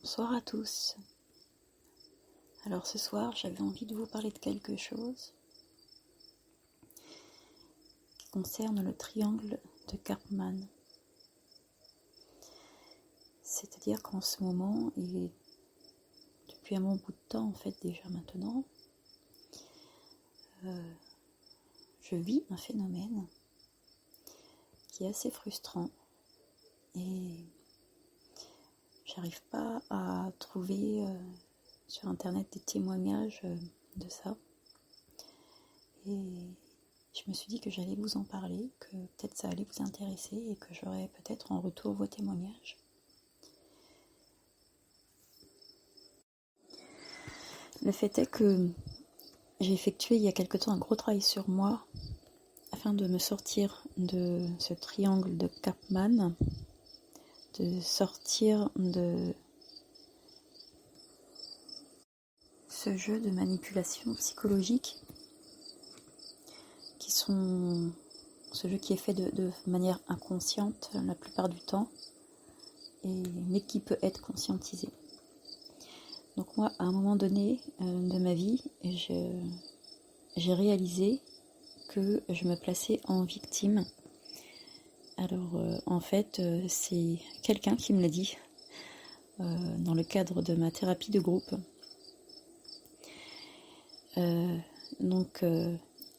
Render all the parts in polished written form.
Bonsoir à tous. Alors ce soir, j'avais envie de vous parler de quelque chose qui concerne le triangle de Karpman. C'est-à-dire qu'en ce moment, et depuis un bon bout de temps en fait déjà maintenant, je vis un phénomène qui est assez frustrant et j'arrive pas à trouver sur internet des témoignages de ça. Et je me suis dit que j'allais vous en parler, que peut-être ça allait vous intéresser et que j'aurais peut-être en retour vos témoignages. Le fait est que j'ai effectué il y a quelque temps un gros travail sur moi afin de me sortir de ce triangle de Karpman, de sortir de ce jeu de manipulation psychologique ce jeu qui est fait de manière inconsciente la plupart du temps, mais qui peut être conscientisé. Donc moi, à un moment donné de ma vie, j'ai réalisé que je me plaçais en victime. Alors en fait, c'est quelqu'un qui me l'a dit dans le cadre de ma thérapie de groupe. Donc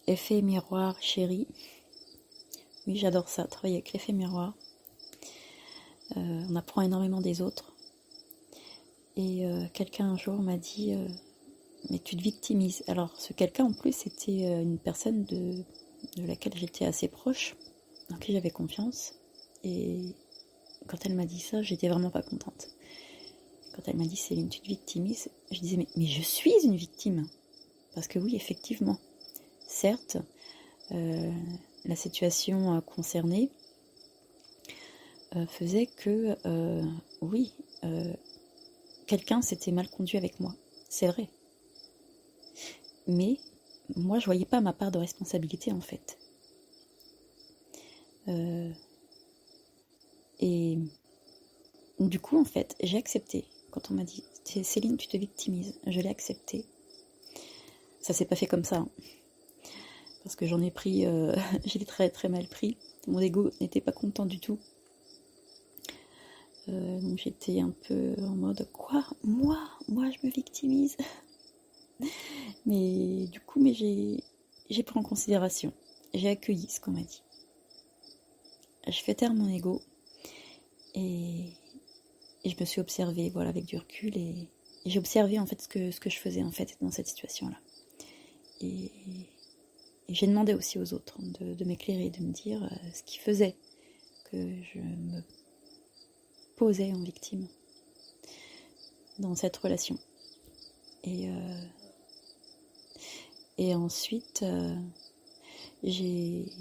effet miroir chéri. Oui, j'adore ça, travailler avec l'effet miroir. On apprend énormément des autres. Et quelqu'un un jour m'a dit mais tu te victimises. Alors ce quelqu'un en plus c'était une personne de laquelle j'étais assez proche, en qui j'avais confiance. Et quand elle m'a dit ça, j'étais vraiment pas contente. Quand elle m'a dit Céline, tu te victimises, je disais mais je suis une victime. Parce que oui, effectivement, certes, la situation concernée faisait que oui, quelqu'un s'était mal conduit avec moi, c'est vrai. Mais moi, je voyais pas ma part de responsabilité en fait. Et du coup, en fait, j'ai accepté. Quand on m'a dit Céline, tu te victimises, je l'ai accepté. Ça s'est pas fait comme ça, hein. Parce que j'en ai pris, je l'ai très très mal pris. Mon ego n'était pas content du tout. Donc j'étais un peu en mode quoi, moi je me victimise. Mais du coup, j'ai pris en considération, j'ai accueilli ce qu'on m'a dit. Je fais taire mon ego et je me suis observée, voilà, avec du recul et j'ai observé en fait ce que je faisais en fait dans cette situation-là. Et j'ai demandé aussi aux autres de m'éclairer, de me dire ce qui faisait que je me posais en victime dans cette relation. Et ensuite, j'ai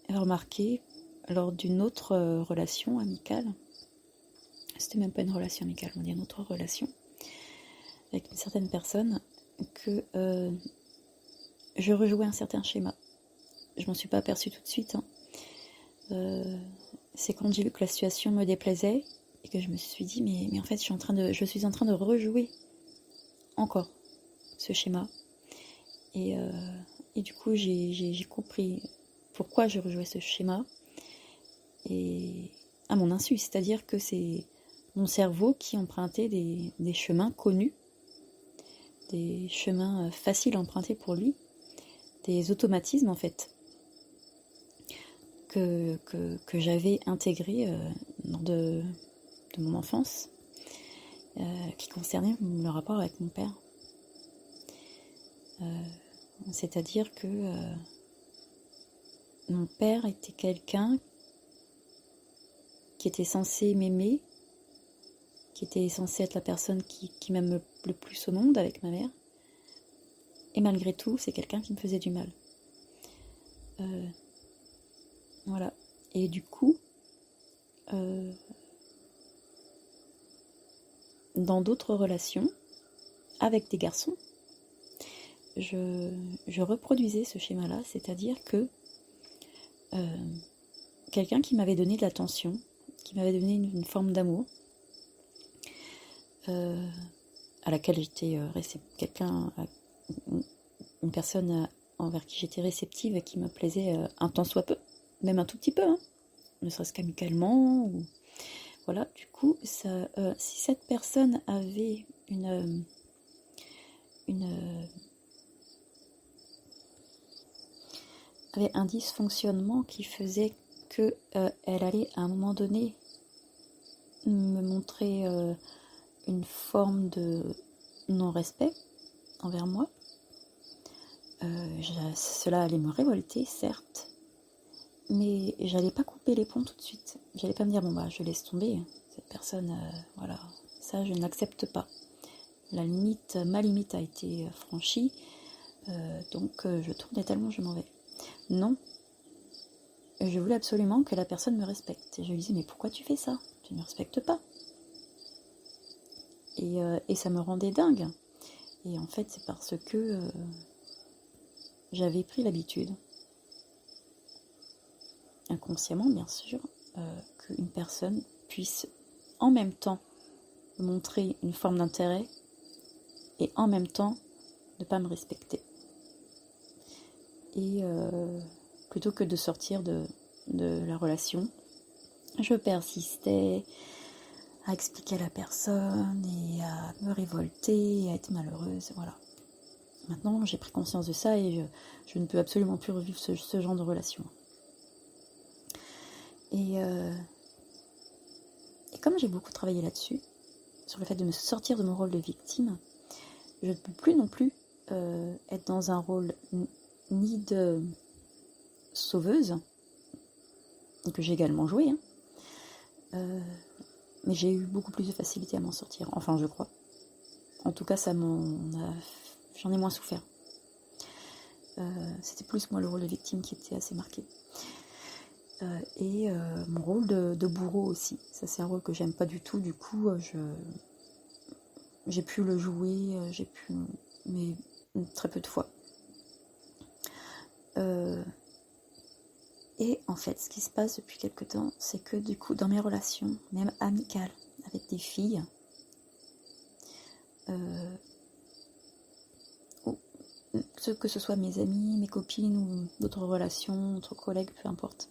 remarqué lors d'une autre relation amicale, c'était même pas une relation amicale, on dit une autre relation, avec une certaine personne, que je rejouais un certain schéma. Je m'en suis pas aperçue tout de suite, hein. C'est quand j'ai vu que la situation me déplaisait et que je me suis dit mais en fait je suis en train de rejouer encore ce schéma. Et du coup j'ai compris pourquoi je rejouais ce schéma et à mon insu, c'est-à-dire que c'est mon cerveau qui empruntait des chemins connus, des chemins faciles à emprunter pour lui, des automatismes en fait que j'avais intégrés de mon enfance, qui concernaient le rapport avec mon père. C'est-à-dire que mon père était quelqu'un qui était censé m'aimer, qui était censé être la personne qui m'aime le plus au monde avec ma mère. Et malgré tout, c'est quelqu'un qui me faisait du mal. Voilà. Et du coup, dans d'autres relations, avec des garçons, je reproduisais ce schéma-là, c'est-à-dire que quelqu'un qui m'avait donné de l'attention, qui m'avait donné une forme d'amour, à laquelle j'étais une personne envers qui j'étais réceptive et qui me plaisait un tant soit peu, même un tout petit peu, hein, ne serait-ce qu'amicalement. Ou... Voilà, du coup, si cette personne avait avait un dysfonctionnement qui faisait que elle allait à un moment donné me montrer une forme de non-respect envers moi. Cela allait me révolter, certes, mais j'allais pas couper les ponts tout de suite. J'allais pas me dire, bon bah je laisse tomber, cette personne, voilà, ça je n'accepte pas. Ma limite a été franchie, donc je tourne les talons, je m'en vais. Non, je voulais absolument que la personne me respecte. Et je lui disais, mais pourquoi tu fais ça? Tu ne me respectes pas. Et ça me rendait dingue. Et en fait, c'est parce que j'avais pris l'habitude, inconsciemment bien sûr, qu'une personne puisse en même temps montrer une forme d'intérêt et en même temps ne pas me respecter. Et plutôt que de sortir de la relation, je persistais à expliquer à la personne et à me révolter, et à être malheureuse, voilà. Maintenant, j'ai pris conscience de ça et je ne peux absolument plus revivre ce genre de relation. Et comme j'ai beaucoup travaillé là-dessus, sur le fait de me sortir de mon rôle de victime, je ne peux plus non plus être dans un rôle ni de sauveuse, que j'ai également joué, hein, mais j'ai eu beaucoup plus de facilité à m'en sortir, enfin je crois. En tout cas, j'en ai moins souffert. C'était plus moi le rôle de victime qui était assez marqué. Et mon rôle de bourreau aussi. Ça, c'est un rôle que j'aime pas du tout. Du coup, j'ai pu le jouer, mais très peu de fois. Et en fait, ce qui se passe depuis quelque temps, c'est que du coup, dans mes relations, même amicales, avec des filles, que ce soit mes amis, mes copines ou d'autres relations, d'autres collègues, peu importe.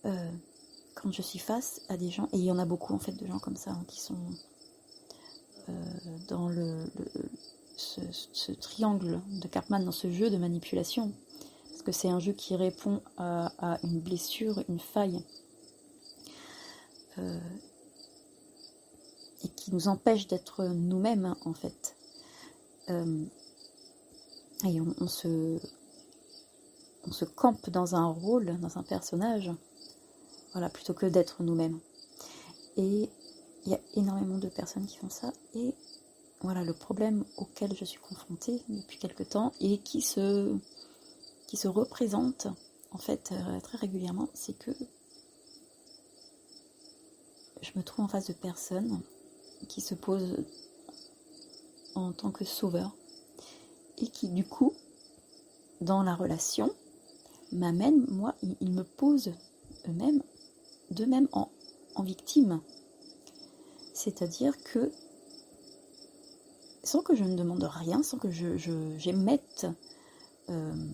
Quand je suis face à des gens, et il y en a beaucoup en fait de gens comme ça, hein, qui sont dans ce triangle de Karpman, dans ce jeu de manipulation, parce que c'est un jeu qui répond à une blessure, une faille, et qui nous empêche d'être nous-mêmes, hein, en fait. Et on se campe dans un rôle, dans un personnage, voilà, plutôt que d'être nous-mêmes. Et il y a énormément de personnes qui font ça, et voilà le problème auquel je suis confrontée depuis quelque temps, et qui se représente en fait très régulièrement, c'est que je me trouve en face de personnes qui se posent en tant que sauveur, et qui du coup, dans la relation, m'amènent, moi, ils me posent d'eux-mêmes en victime. C'est-à-dire que, sans que je ne demande rien, sans que j'émette le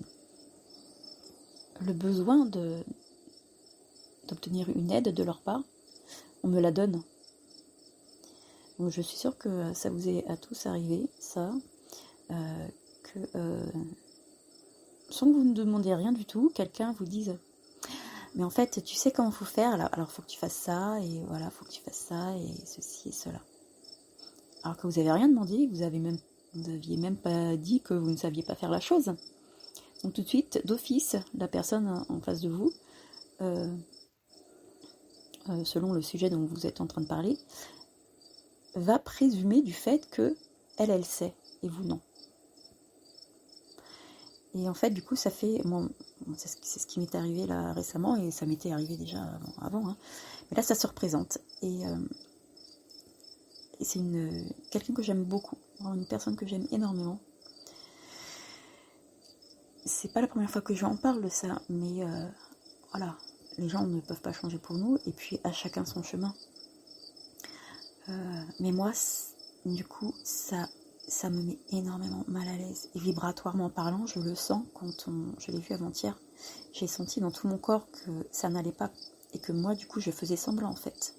besoin d'obtenir une aide de leur part, on me la donne. Donc je suis sûre que ça vous est à tous arrivé, ça, sans que vous ne demandiez rien du tout, quelqu'un vous dise « Mais en fait, tu sais comment il faut faire, alors faut que tu fasses ça, et voilà, faut que tu fasses ça, et ceci et cela. » Alors que vous n'avez rien demandé, vous n'aviez même pas dit que vous ne saviez pas faire la chose. Donc tout de suite, d'office, la personne en face de vous, selon le sujet dont vous êtes en train de parler, va présumer du fait que elle sait, et vous non. Et en fait, du coup, ça fait... Bon, c'est ce qui m'est arrivé là récemment, et ça m'était arrivé déjà avant, hein. Mais là, ça se représente. Et c'est quelqu'un que j'aime beaucoup, une personne que j'aime énormément. C'est pas la première fois que j'en parle de ça, mais voilà, les gens ne peuvent pas changer pour nous, et puis à chacun son chemin. Mais moi, du coup, ça me met énormément mal à l'aise. Et vibratoirement parlant, je le sens quand je l'ai vu avant-hier. J'ai senti dans tout mon corps que ça n'allait pas. Et que moi, du coup, je faisais semblant, en fait.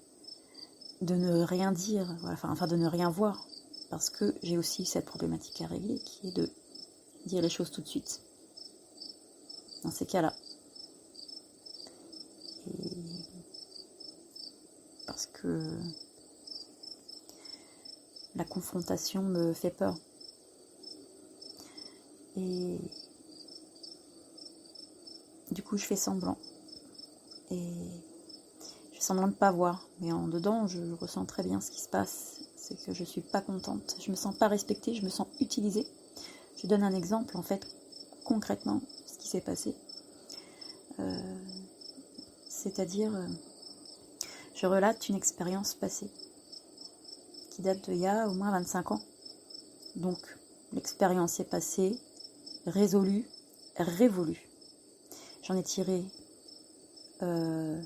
De ne rien dire, voilà, enfin de ne rien voir. Parce que j'ai aussi cette problématique à régler qui est de dire les choses tout de suite. Dans ces cas-là. Et parce que la confrontation me fait peur. Et du coup, je fais semblant. Et je fais semblant de ne pas voir. Mais en dedans, je ressens très bien ce qui se passe. C'est que je suis pas contente. Je me sens pas respectée, je me sens utilisée. Je donne un exemple, en fait, concrètement, ce qui s'est passé. C'est-à-dire, je relate une expérience passée qui date d'il y a au moins 25 ans. Donc, l'expérience est passée, résolue, révolue. J'en ai tiré la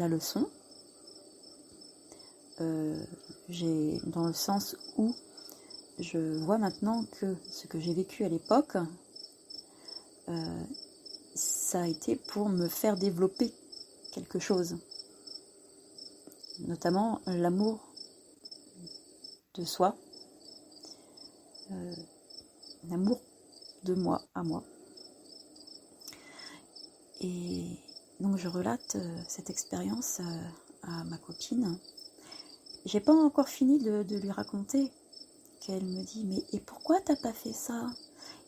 leçon, dans le sens où je vois maintenant que ce que j'ai vécu à l'époque, ça a été pour me faire développer quelque chose, notamment l'amour de soi, l'amour de moi à moi. Et donc je relate cette expérience à ma copine. J'ai pas encore fini de lui raconter qu'elle me dit mais et pourquoi t'as pas fait ça?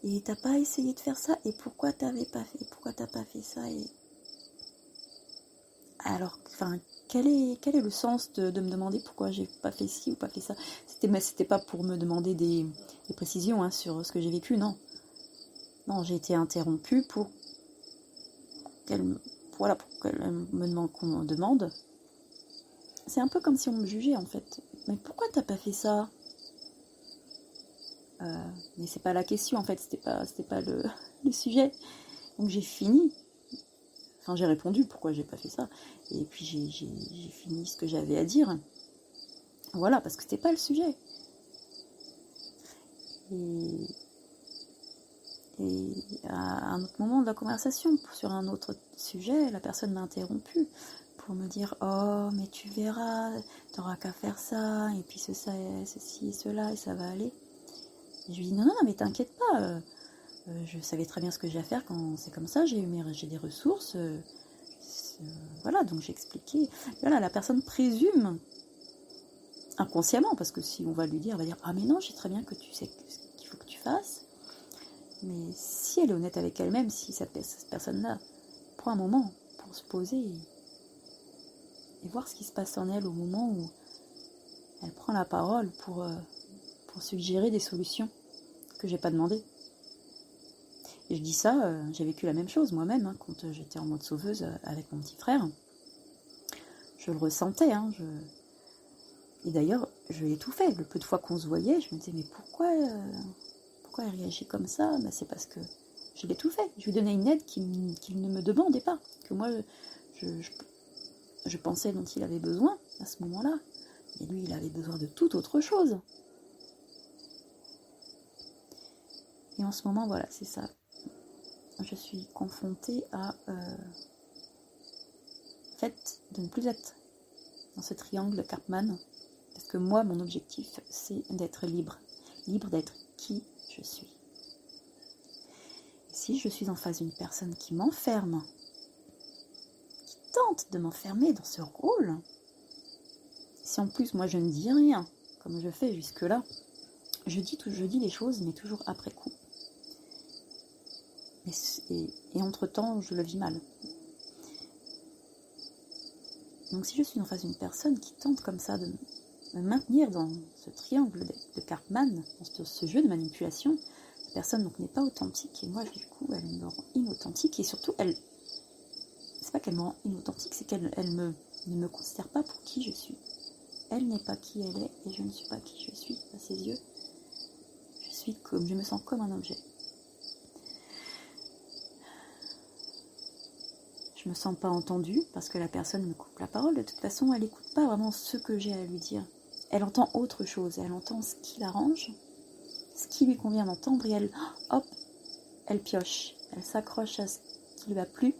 Et t'as pas essayé de faire ça? Et pourquoi t'as pas fait ça? Et alors, enfin, quel est le sens de me demander pourquoi j'ai pas fait ci ou pas fait ça? C'était pas pour me demander des précisions hein, sur ce que j'ai vécu, non. Non, j'ai été interrompue pour qu'elle qu'on me demande. C'est un peu comme si on me jugeait en fait. Mais pourquoi t'as pas fait ça? Mais c'est pas la question en fait, c'était pas le sujet. Donc j'ai fini. Enfin j'ai répondu pourquoi j'ai pas fait ça. Et puis j'ai fini ce que j'avais à dire. Voilà, parce que c'était pas le sujet. Et à un autre moment de la conversation, sur un autre sujet, la personne m'a interrompu pour me dire oh mais tu verras, t'auras qu'à faire ça, et puis ceci et cela, et ça va aller. Et je lui dis non mais t'inquiète pas, je savais très bien ce que j'ai à faire quand c'est comme ça, j'ai des ressources, voilà, donc j'ai expliqué. Voilà, la personne présume inconsciemment, parce que si on va lui dire, elle va dire ah mais non, j'ai très bien que tu sais ce qu'il faut que tu fasses. Mais si elle est honnête avec elle-même, si cette personne-là prend un moment pour se poser et voir ce qui se passe en elle au moment où elle prend la parole pour suggérer des solutions que j'ai pas demandées. Et je dis ça, j'ai vécu la même chose moi-même hein, quand j'étais en mode sauveuse avec mon petit frère. Je le ressentais. Hein, Et d'ailleurs, je l'ai tout fait. Le peu de fois qu'on se voyait, je me disais mais pourquoi elle réagit comme ça? Bah, c'est parce que je l'ai tout fait. Je lui donnais une aide qu'il ne me demandait pas, que moi je pensais dont il avait besoin à ce moment-là. Et lui, il avait besoin de toute autre chose. Et en ce moment, voilà, c'est ça. Je suis confrontée à le fait de ne plus être dans ce triangle Karpman. Parce que moi, mon objectif, c'est d'être libre. Libre d'être qui je suis. Et si je suis en face d'une personne qui m'enferme, qui tente de m'enfermer dans ce rôle, si en plus moi je ne dis rien, comme je fais jusque-là, je dis les choses, mais toujours après coup. Et entre-temps, je le vis mal. Donc si je suis en face d'une personne qui tente comme ça de me maintenir dans ce triangle de Karpman, dans ce jeu de manipulation, la personne donc n'est pas authentique, et moi du coup elle me rend inauthentique, et surtout c'est pas qu'elle me rend inauthentique, c'est qu'elle ne me considère pas pour qui je suis. Elle n'est pas qui elle est, et je ne suis pas qui je suis à ses yeux. Je me sens comme un objet. Je me sens pas entendue parce que la personne me coupe la parole. De toute façon, elle n'écoute pas vraiment ce que j'ai à lui dire. Elle entend autre chose. Elle entend ce qui l'arrange, ce qui lui convient d'entendre et elle, hop, elle pioche. Elle s'accroche à ce qui lui a plu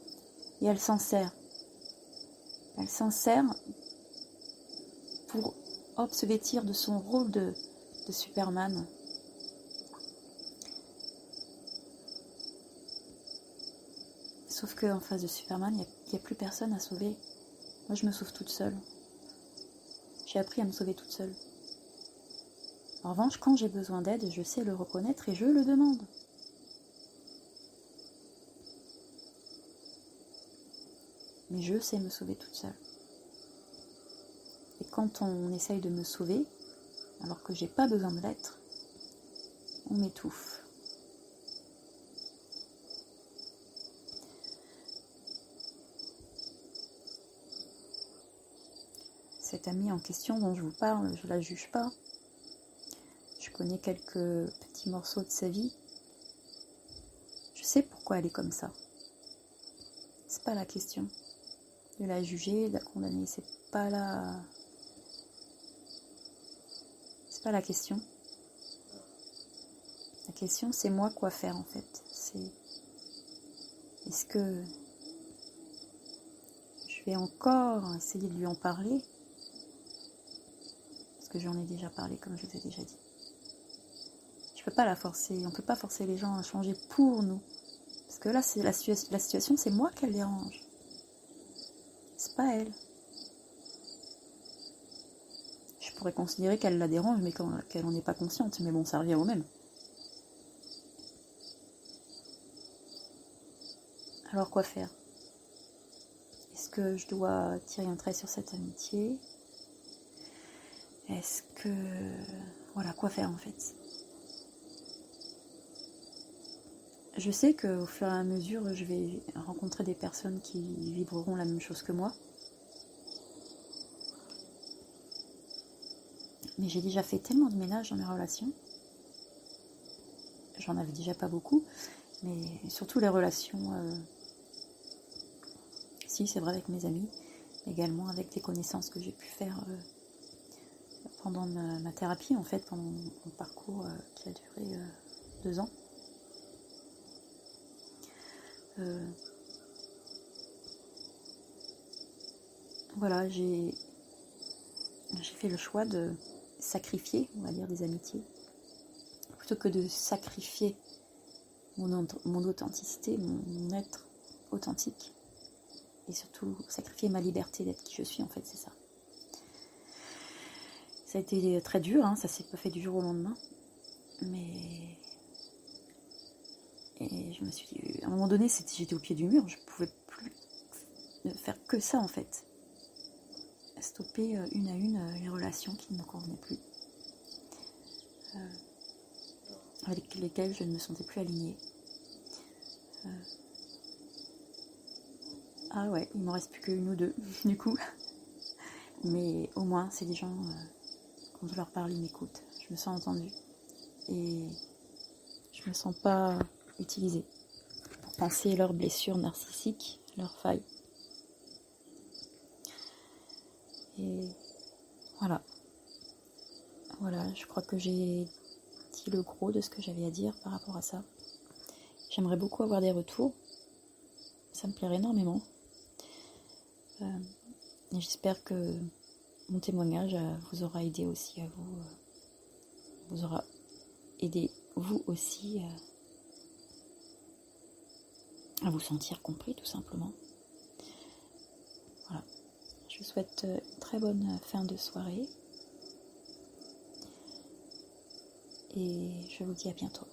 et elle s'en sert. Elle s'en sert pour, hop, se vêtir de son rôle de Superman. Sauf qu'en face de Superman, il n'y a plus personne à sauver. Moi, je me sauve toute seule. J'ai appris à me sauver toute seule. En revanche, quand j'ai besoin d'aide, je sais le reconnaître et je le demande. Mais je sais me sauver toute seule. Et quand on essaye de me sauver, alors que j'ai pas besoin de l'être, on m'étouffe. Cette amie en question dont je vous parle, je la juge pas. Je connais quelques petits morceaux de sa vie. Je sais pourquoi elle est comme ça. C'est pas la question de la juger, de la condamner. C'est pas la question. La question, c'est moi quoi faire en fait. C'est est-ce que je vais encore essayer de lui en parler? Parce que j'en ai déjà parlé, comme je vous ai déjà dit. Je peux pas la forcer, on peut pas forcer les gens à changer pour nous. Parce que là, c'est la situation, c'est moi qu'elle dérange. C'est pas elle. Je pourrais considérer qu'elle la dérange, mais qu'elle en est pas consciente. Mais bon, ça revient au même. Alors quoi faire? Est-ce que je dois tirer un trait sur cette amitié? Est-ce que... Voilà, quoi faire en fait? Je sais qu'au fur et à mesure, je vais rencontrer des personnes qui vibreront la même chose que moi. Mais j'ai déjà fait tellement de ménage dans mes relations. J'en avais déjà pas beaucoup, mais surtout les relations... Si, c'est vrai, avec mes amis, également avec des connaissances que j'ai pu faire pendant ma thérapie, en fait, pendant mon parcours qui a duré 2 ans. Voilà, j'ai fait le choix de sacrifier, on va dire, des amitiés, plutôt que de sacrifier mon authenticité, mon être authentique, et surtout sacrifier ma liberté d'être qui je suis, en fait, c'est ça. Ça a été très dur, hein, ça s'est pas fait du jour au lendemain, mais... Et je me suis dit, à un moment donné, j'étais au pied du mur, je pouvais plus faire que ça, en fait. Stopper une à une les relations qui ne me convenaient plus, avec lesquelles je ne me sentais plus alignée. Ah ouais, il m'en reste plus qu'une ou deux, du coup. Mais au moins, c'est des gens, quand je leur parle, ils m'écoutent. Je me sens entendue. Et je me sens pas utilisée pour penser leurs blessures narcissiques, leurs failles. Et voilà. Voilà, je crois que j'ai dit le gros de ce que j'avais à dire par rapport à ça. J'aimerais beaucoup avoir des retours. Ça me plairait énormément. Et j'espère que mon témoignage vous aura aidé aussi vous aura aidé vous aussi à vous sentir compris, tout simplement. Voilà. Je vous souhaite une très bonne fin de soirée. Et je vous dis à bientôt.